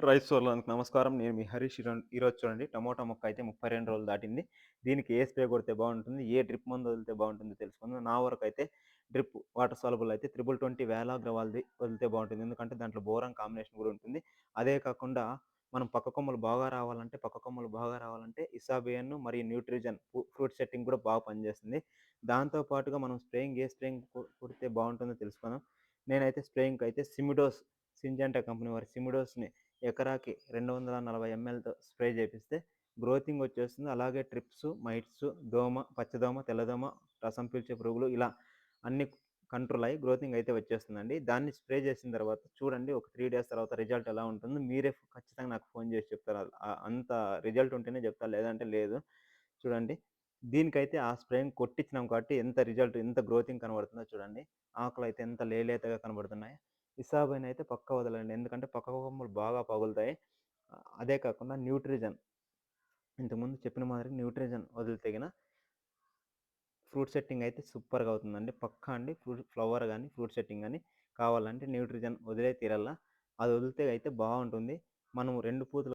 Rice సోర్లానికి నమస్కారం. నేను మీ హరీష్. ఈరోజు చూడండి టమోటా మొక్క అయితే 32 రోజులు దాటింది. దీనికి ఏ స్ప్రే కొడితే బాగుంటుంది? ఏ డ్రిప్ మందు వదిలితే బాగుంటుందో తెలుసుకుందాం. నా వరకైతే డ్రిప్ వాటర్ సాల్యుబుల్ అయితే 2020 వేలాగ్ర వాళ్ళది వదిలితే బాగుంటుంది. ఎందుకంటే దాంట్లో బోరాన్ కాంబినేషన్ కూడా ఉంటుంది. అదే కాకుండా మనం పక్క కొమ్మలు బాగా రావాలంటే ఇసాబియన్ మరియు న్యూట్రిజన్ ఫ్రూట్ సెట్టింగ్ కూడా బాగా పనిచేస్తుంది. దాంతో పాటుగా మనం స్ప్రేయింగ్ కొడితే బాగుంటుందో తెలుసుకుందాం. నేనైతే స్ప్రేయింగ్‌కి అయితే సింజెంటా కంపెనీ వారి సిమిడోస్‌ని ఎకరాకి 240 ఎంఎల్‌తో స్ప్రే చేపిస్తే గ్రోతింగ్ వచ్చేస్తుంది. అలాగే ట్రిప్స్, మైట్స్, పచ్చదోమ, తెల్లదోమ, రసం పీల్చే పురుగులు ఇలా అన్నీ కంట్రోల్ అయ్యి గ్రోతింగ్ అయితే వచ్చేస్తుందండి. దాన్ని స్ప్రే చేసిన తర్వాత చూడండి ఒక 3 డేస్ తర్వాత రిజల్ట్ ఎలా ఉంటుందో మీరే ఖచ్చితంగా నాకు ఫోన్ చేసి చెప్తారు. అంత రిజల్ట్ ఉంటేనే చెప్తా, లేదంటే లేదు. చూడండి దీనికైతే ఆ స్ప్రేయింగ్ కొట్టించినాం కాబట్టి ఎంత గ్రోతింగ్ కనబడుతుందో చూడండి. ఆకులైతే ఎంత లేతగా కనబడుతున్నాయి. ఇసాబైన్ అయితే పక్కా వదలండి. ఎందుకంటే పక్క కొమ్మలు బాగా పగులుతాయి. అదే కాకుండా ఇంతకుముందు చెప్పిన మాదిరి న్యూట్రిజన్ వదిలితే గిన ఫ్రూట్ సెట్టింగ్ అయితే సూపర్‌గా అవుతుందండి. పక్కా అండి. ఫ్లవర్ గాని, ఫ్రూట్ సెట్టింగ్ గాని కావాలంటే న్యూట్రిజన్ వదిలే తీరాల. అది వదిలితే అయితే బావుంటుంది. మనం 2 పూతలు